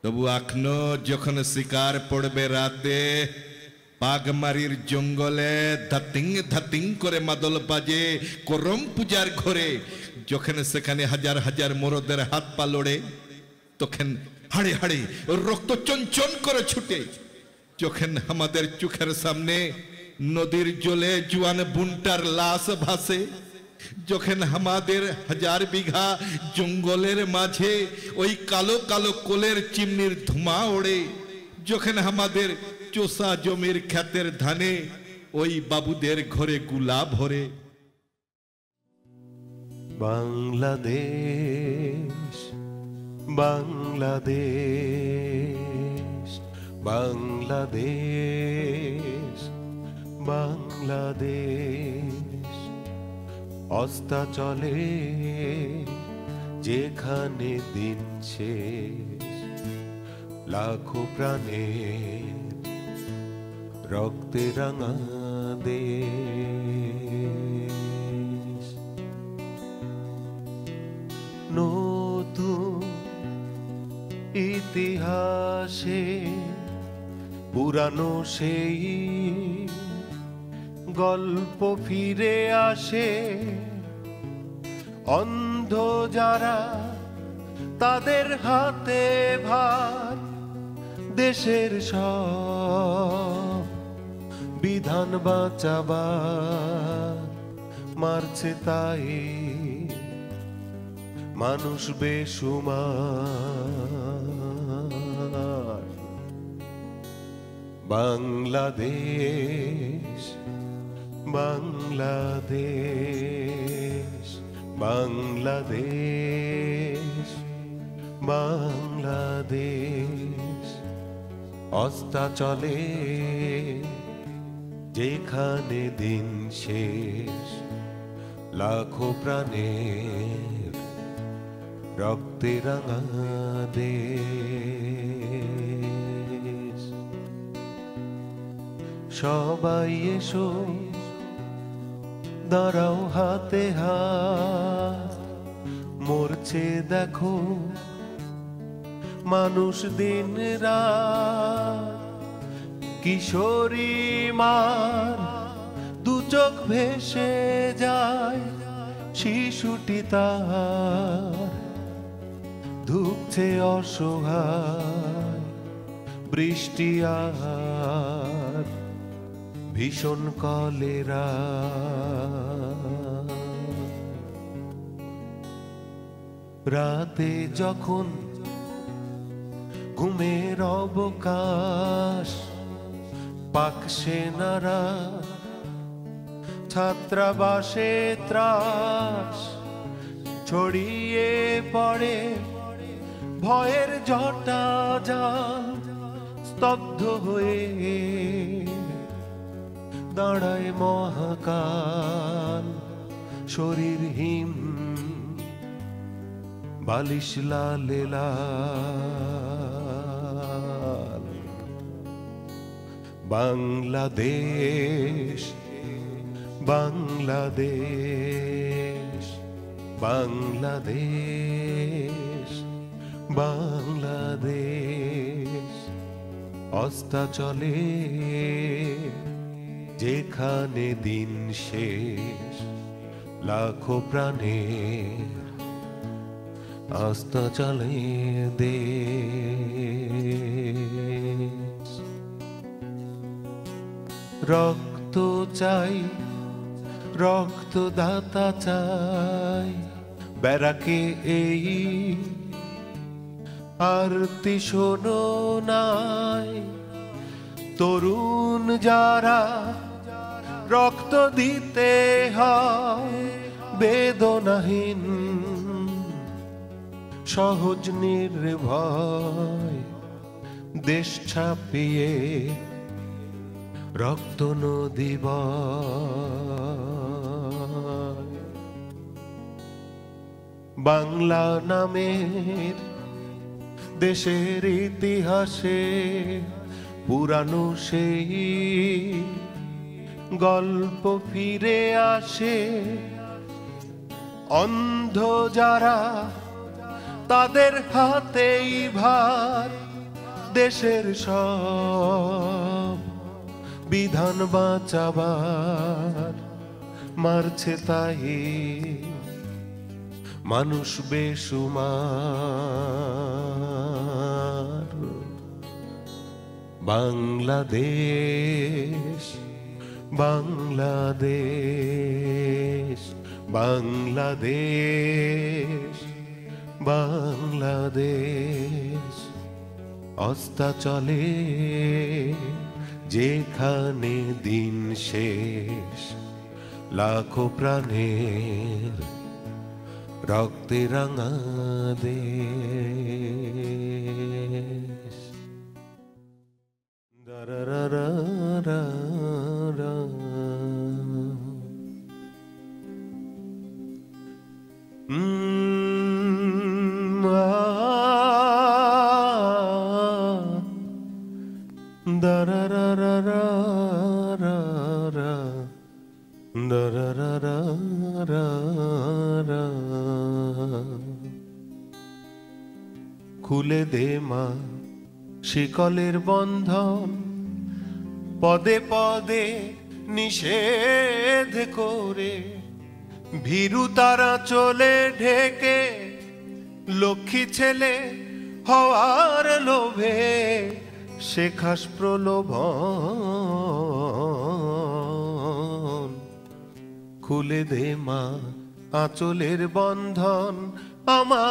তবু এখনো যখন শিকার পড়বে রাতে বাগমারির জঙ্গলে ধাতিং ধাতিং করে মাদল বাজে করম পূজার ঘরে, যখন সেখানে হাজার হাজার মরদের হাত পা লড়ে, তখন হাড়ে হাড়ে রক্ত চঞ্চন করে ছুটে, যখন আমাদের চোখের সামনে নদীর জলে জুয়ান বুনটার লাশ ভাসে, যখন আমাদের হাজার বিঘা জঙ্গলের মাঝে ওই কালো কালো কোলের চিমনির ধোঁয়া ওড়ে, যখন আমাদের চোষা জমির ক্ষেতের ধানে ওই বাবুদের ঘরে গুলা ভরে। বাংলাদেশ বাংলাদেশ বাংলাদেশ বাংলাদেশ, অস্তাচলে যেখানে দিন শেষ, লাখো প্রাণের রক্তে রাঙা দেশ, নতুন ইতিহাসে পুরানো সেই গল্প ফিরে আসে, অন্ধ যারা তাদের হাতে ভার, দেশের সব বিধান বাঁচাবার মারছে তাই মানুষ বেসুমার। বাংলাদেশ বাংলাদেশ বাংলাদেশ বাংলাদেশ, অস্তাচলে যেখানে দিন শেষ, লাখো প্রাণের রক্তে রাঙা দেশ। সবাই এসো দাঁড়াও হাতে হাত, মরছে দেখো মানুষ দিন রাত, কিশোরী মার দু চোখ ভেসে যায়, শিশুটি তার ধুকছে অসহায়, বৃষ্টি আর ভীষণ কলেরা। রাতে যখন ঘুমের অবকাশ, পাক সেনারা ছাত্রাবাসে ত্রাস ছড়িয়ে পড়ে, ভয়ের জটা জাল স্তব্ধ হয়ে দাঁড়ায় মহাকাল। শরীর হিম বালিশ লালে লাল। বাংলাদেশ বাংলাদেশ বাংলাদেশ বাংলাদেশ। অস্তাচলে যেখানে দিন শেষ, লাখো প্রাণের অস্তাচলে দেশ। রক্ত চাই, রক্তদাতা চাই, ব্যারাকে এই আরতি শোনো নাই। তরুণ যারা রক্ত দিতে হয় বেদনাহীন, সহজ নির্ভয় দেশ ছাপিয়ে রক্ত নদী বয়। বাংলা নামের দেশের ইতিহাসে পুরানো সেই গল্প ফিরে আসে। অন্ধ যারা তাদের হাতেই ভার, দেশের সব বিধান বাঁচাবার মারছে তাই মানুষ বেসুমার। বাংলাদেশ বাংলাদেশ বাংলাদেশ বাংলাদেশ। অস্তাচলে যেখানে দিন শেষ, লাখো প্রাণের রক্তে রাঙা দেশ। দারারারা খুলে দে মা শিকলের বন্ধন, পদে পদে নিষেধ করে ভীরু তারা চলে ঢেকে। লক্ষ্মী ছেলে হওয়ার লোভে শেখাস প্রলোভন। খুলে দে মা আঁচলের বন্ধন আমার,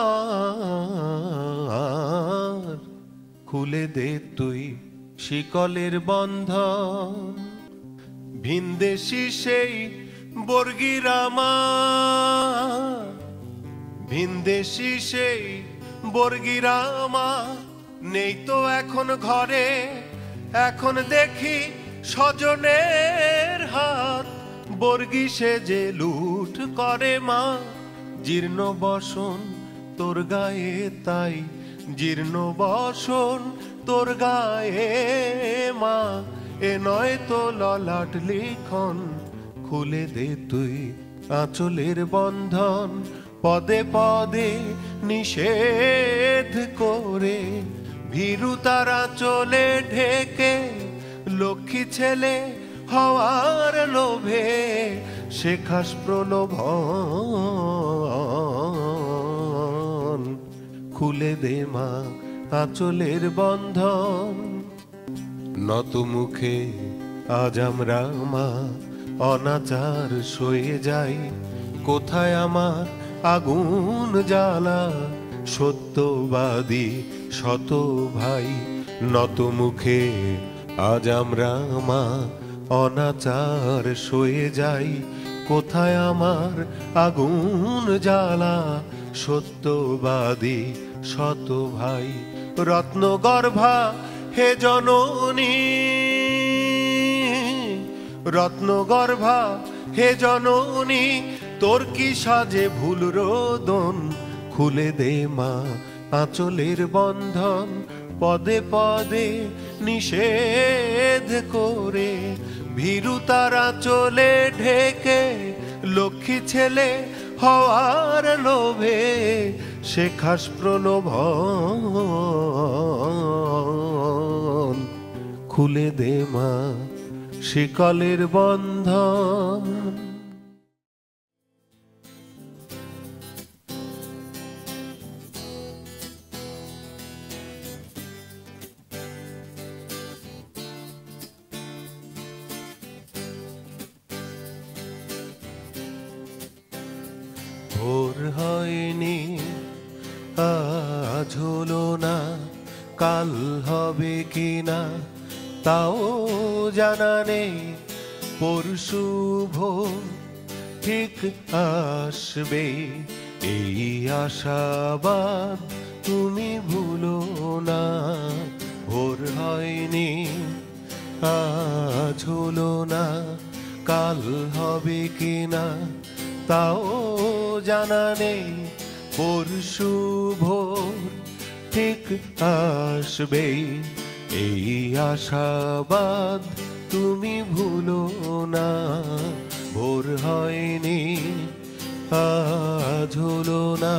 খুলে দে তুই শিকলের বন্ধন। ভিনদেশি সেই বর্গিরামা, ভিনদেশি সেই বর্গিরামা নেই তো এখন ঘরে। এখন দেখি স্বজনের হাত বর্গি সেজে লুট করে মা। জীর্ণ বসন তোর গায়ে তাই, জীর্ণ বসন তোর গায়ে মা। এ নয় তো ললাট লিখন, খুলে দে তুই আঁচলের বন্ধন। পদে পদে নিষেধ করে ভীরু তারা চলে ঢেকে। লক্ষ্মী ছেলে হওয়ার লোভে শেখাস প্রলোভন। খুলে দে মা আঁচলের বন্ধন। নত মুখে আজ আমরা মা অনাচার সয়ে যাই, কোথায় আমার আগুন জ্বালা? সত্যবাদী শত ভাই নত মুখে আজ আমরা মা অনাচার সয়ে যাই, কোথায় আমার আগুন জ্বালা? সত্যবাদী শত ভাই রত্নগর্ভা হে জননী, রত্নগর্ভা হে জননী, তোর কি সাজে ভুল রোদন? খুলে দে মা আঁচলের বন্ধন, পদে পদে নিষেধ করে ভীরুতার আঁচলে ঢেকে লক্ষ্মী ছেলে হওয়ার লোভে শেখাস প্রলোভন। খুলে দে মা শিকলের বন্ধন। ভোর হয়নি আজ হলো না, কাল হবে কিনা তাও জানা নেই, পরশু ভোর ঠিক আসবে এই আশাবাদ তুমি ভুলো না। ভোর হয়নি আজ হলো না, কাল হবে কিনা তাও জানা নেই, পরশু ভোর ঠিক আসবে এই আশাবাদ তুমি ভুলো না। ভোর হয়নি আজ হলো না।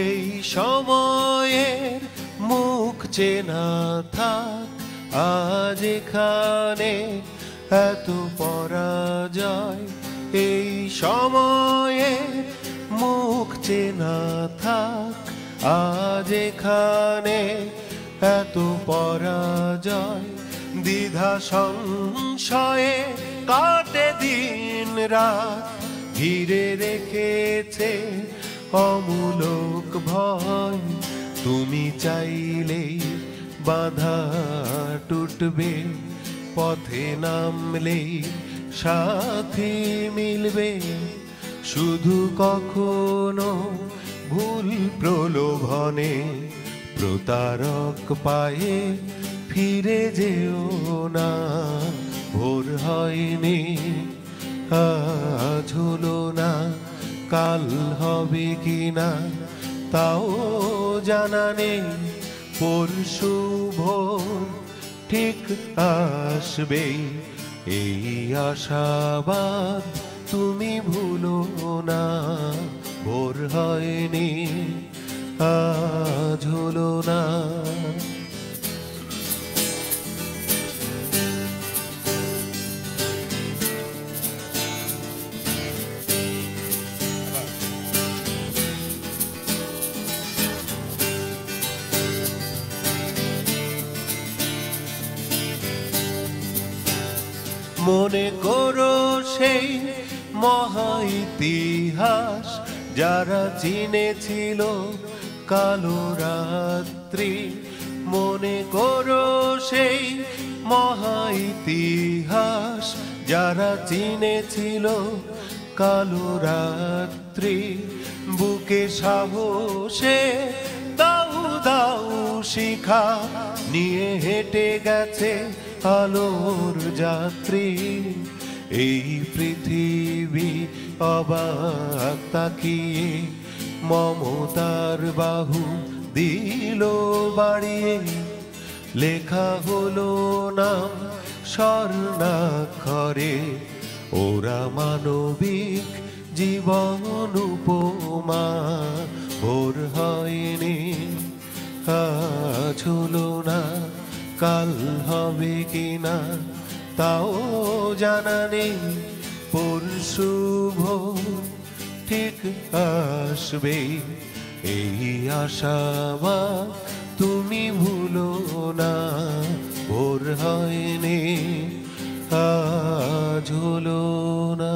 এই সময়ের মুখ চেনা থাক, আজ এখানে এত পরাজয়। এই সময়ের মুখ চেনা থাক, আজ এখানে এত পরাজয়। দ্বিধা সংশয়ে কাটে দিন রাত, ঘিরে রেখেছে অমূলক ভয়। তুমি চাইলেই বাধা টুটবে, পথে নামলেই সাথী মিলবে। শুধু কখনো ভুল প্রলোভনে প্রতারক পায়ে ফিরে যেও না। ভোর হয়নি আজ হলো না, কাল হবে কিনা তাও জানা নেই, পরশু ভোর ঠিক আসবে এই আশাবাদ তুমি ভুলো না। ভোর হয়নি আজ হলো না। মনে করো সেই মহা ইতিহাস, যারা চিনেছিল কালো রাত্রি। মনে করো সেই মহা ইতিহাস, যারা চিনেছিল কালো রাত্রি। বুকে সাহসে দাউ দাউ শিখা নিয়ে হেঁটে গেছে আলোর যাত্রী। এই পৃথিবী অবাক তাকিয়ে মমতার বাহু দিল বাড়িয়ে। লেখা হলো নাম স্বর্ণাক্ষরে, ওরা মানবিক জীবন উপমা ভোর হয়নি আজ হলো না কাল হবে কিনা তাও জানা নেই পরশু ভোর ঠিক আসবে এই আশাবা তুমি ভুলো না ভোর হয়নি আজ হলো না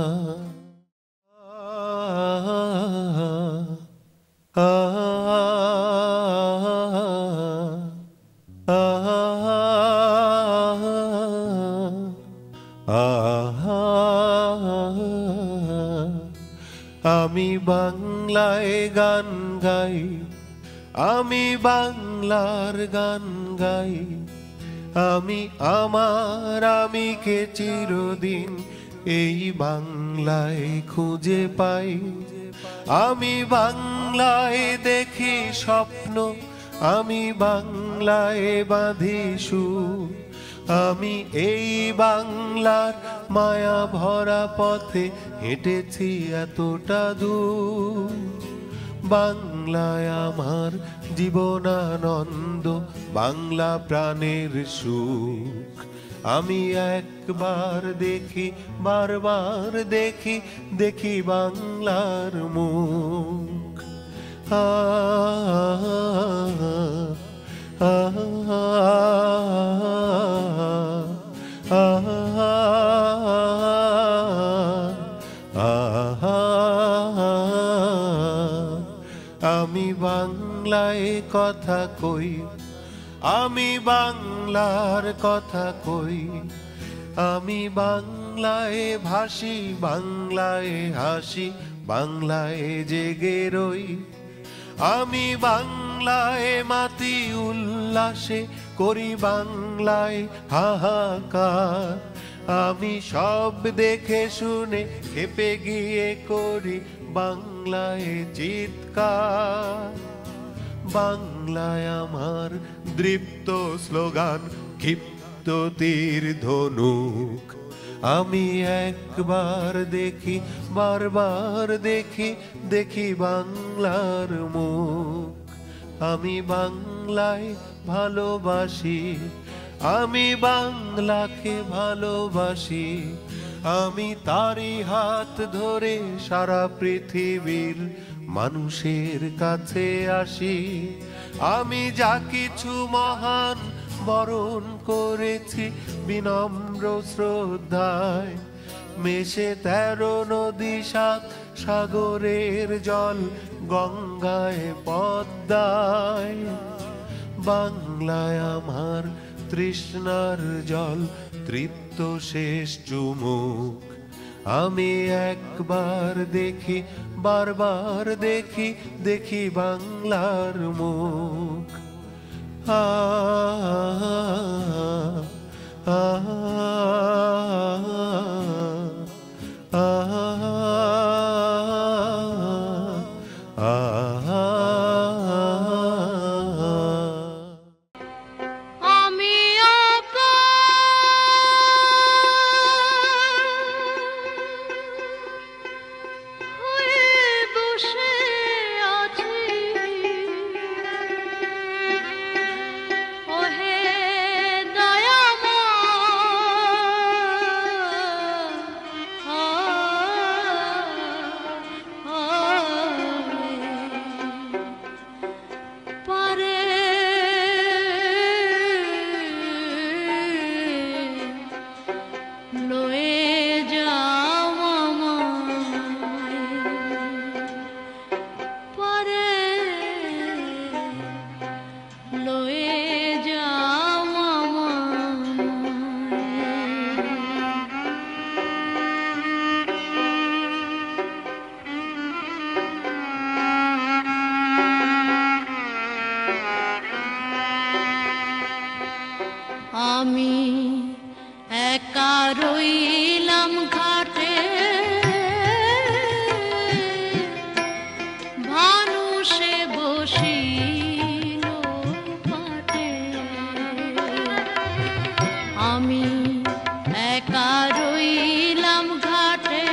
আমি বাংলায় গান গাই আমি বাংলার গান গাই আমি আমার আমিকে চিরদিন এই বাংলায় খুঁজে পাই আমি বাংলায় দেখি স্বপ্ন আমি বাংলায় বাঁধি সুর আমি এই বাংলার মায়া ভরা পথে হেঁটেছি এতটা দূর বাংলায় আমার জীবনানন্দ বাংলা প্রাণের সুখ আমি একবার দেখি বারবার দেখি দেখি বাংলার মুখ আমি বাংলায় কথা কই আমি বাংলার কথা কই আমি বাংলায় ভাসি বাংলায় হাসি বাংলায় জেগে রই আমি বাংলায় মাতি উল্লাসে করি বাংলায় হাহাকার আমি সব দেখে শুনে খেপে গিয়ে করি বাংলায় চিৎকার বাংলায় আমার দৃপ্ত স্লোগান ক্ষিপ্ত তীর ধনুক আমি একবার দেখি বারবার দেখি দেখি বাংলার মুখ আমি বাংলায় ভালোবাসি আমি বাংলাকে ভালোবাসি আমি তারই হাত ধরে সারা পৃথিবীর মানুষের কাছে আসি আমি যা কিছু মহান বরণ করেছি বিনম্র শ্রদ্ধায় মেশে 13 নদী 7 সাগরের জল গঙ্গায় পদ্মায় বাংলায় আমার তৃষ্ণার জল তৃপ্ত শেষ চুমুক আমি একবার দেখি বারবার দেখি দেখি বাংলার মুখ আমি একা রইলাম ঘাটে ভানুষে বসিল পাটে আমি একা রইলাম ঘাটে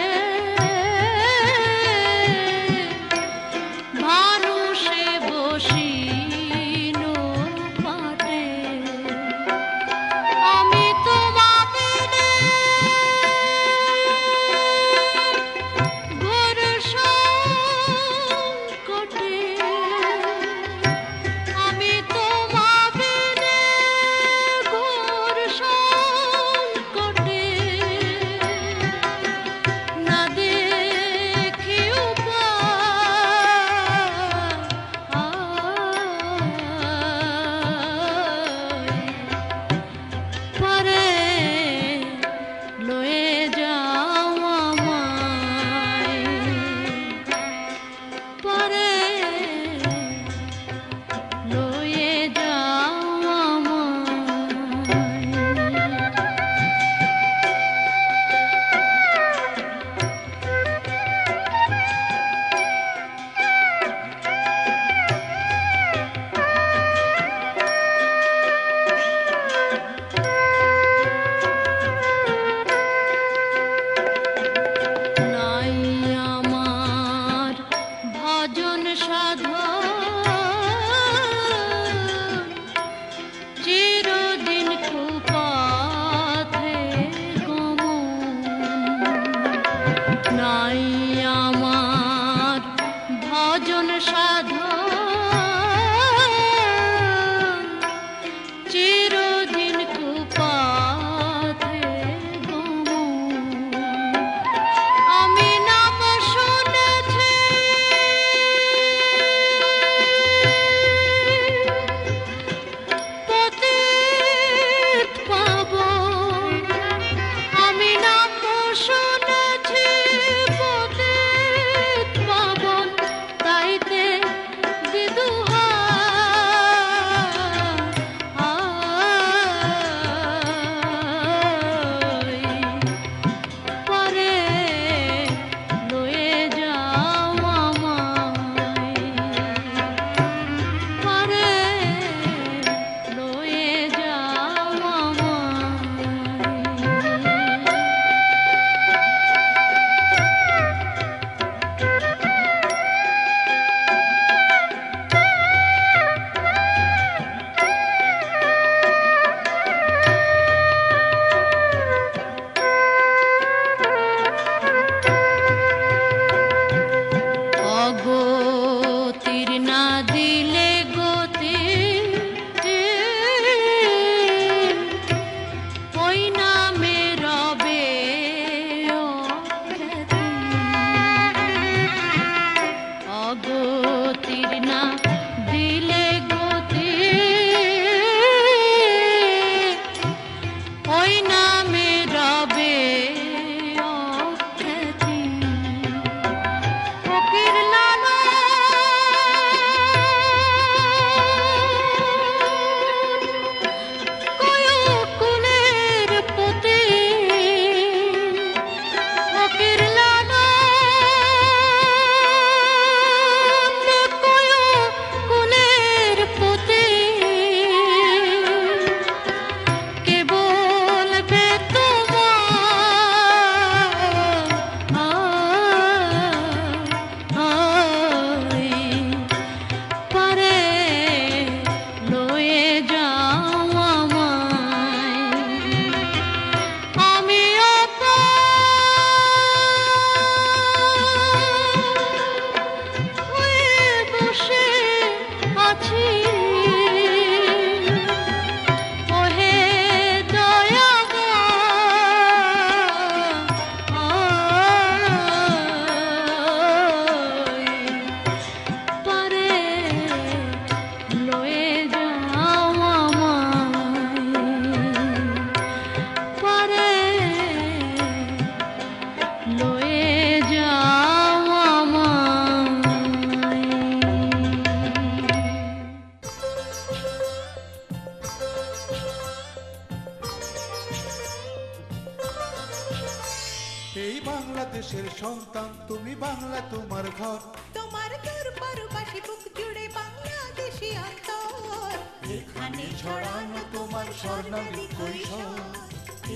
এই বাংলাদেশের সন্তান তুমি, বাংলা তোমার ঘর, তোমার তোর পরবাসী বুক জুড়ে বাংলাদেশি অন্তর, এখানে ছড়ানো তোমার স্বর্ণালী কৈশোর,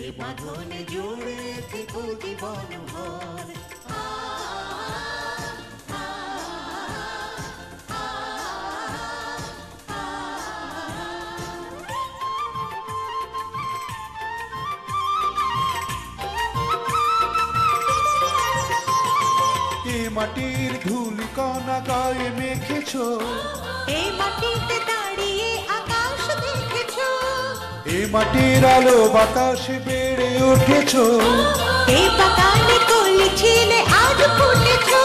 এ বাঁধনে জুড়ে থেকো জীবন ভর। এ মাটির ধুলি কণা গায়ে মেখেছো, এই মাটিতে দাঁড়িয়ে আকাশ দেখেছো, এ মাটির আলো বাতাসে বেড়ে উঠেছো, এই বাগানে কলি ছিলে আজ ফুটেছো,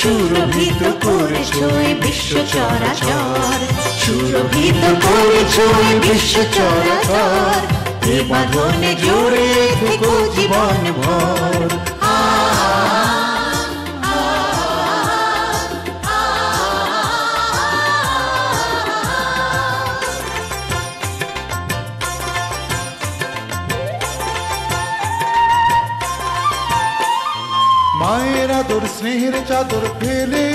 সুরভিত করেছো এই বিশ্ব চরাচর, সুরভিত করেছো এই বিশ্ব চরাচর, এ বাঁধনে জুড়ে থেকো জীবন ভর। মায়ের আদর স্নেহের চাদর ফেলে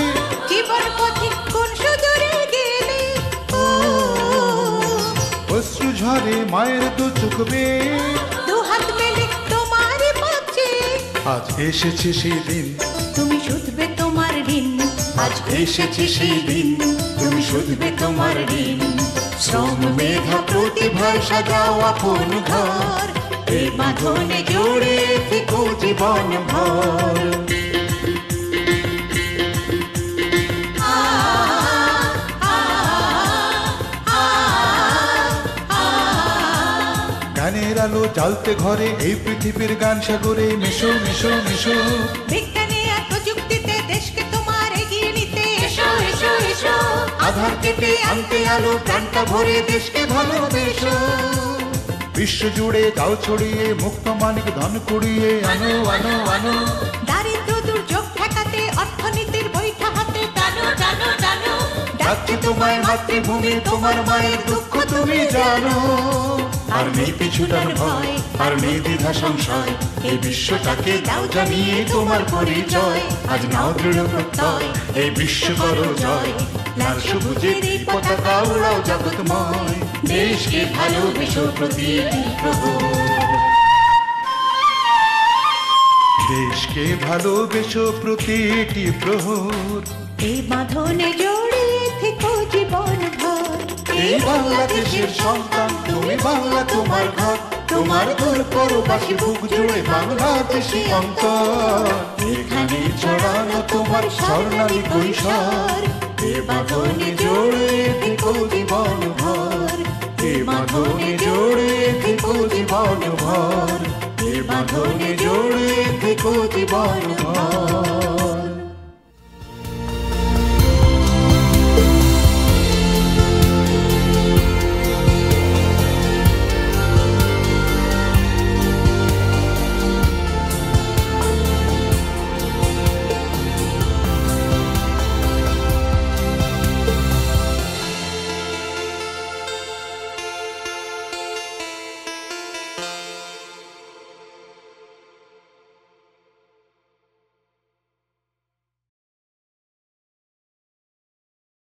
জীবন পথে কোন সুদূরে গেলে, অশ্রু ঝরে মায়ের দু চোখ বেয়ে, দু হাত মেলে তোমার পাচ্ছে, আজ এসেছে সেই দিন তুমি শুধবে তোমার ঋণ, আজ এসেছে সেই দিন তুমি শুধবে তোমার ঋণ, শ্রম মেধা প্রতিভার সাজাও আপন ঘর, এই বাঁধনে জুড়ে থেকো জীবন ভর। গানের আলো জ্বালতে ঘরে এই পৃথিবীর গান সাগরে মিশো মিশো মিশো, বিজ্ঞানে আর প্রযুক্তিতে দেশকে তোমার এগিয়ে নিতে এসো এসো এসো, আধার কেটে আনতে আলো প্রাণটা ভরে দেশকে ভালোবেসো, বিশ্ব জুড়ে যাও ছড়িয়ে মুক্ত মানিক ধন কুড়িয়ে আনো আনো আনো, দারিদ্র দুর্যোগ ঠেকাতে অর্থনীতির বৈঠা হাতে টানো টানো টানো, ডাকছে তোমায় মাতৃভূমি তোমার মায়ের দুঃখ তুমি জানো, আর নেই পিছুটার ভয় আর নেই দ্বিধা সংশয়, এই বিশ্বটাকে দাও জানিয়ে তোমার পরিচয়, আজ নাও দৃঢ় প্রত্যয় এই বিশ্ব করো জয়, লাল সবুজের এই পতাকা উড়াও জগৎময়, দেশকে ভালোবেসো প্রতিটি প্রহর, দেশকে ভালোবেসো প্রতিটি প্রহর, এই বাঁধনে জড়িয়ে থেকো জীবন ভর, এই বাংলাদেশের সন্তান তুমি, বাংলা তোমার ঘর, তোমার দূর পরবাসী বুক জুড়ে বাংলাদেশি অন্তর, এখানে ছড়ানো তোমার স্বর্ণালী কৈশোর, এ বাঁধনে জুড়ে থেকো জীবন ভর, এ বাঁধনে জুড়ে থেকো জীবন ভর, এ বাঁধনে জুড়ে থেকো জীবন ভর।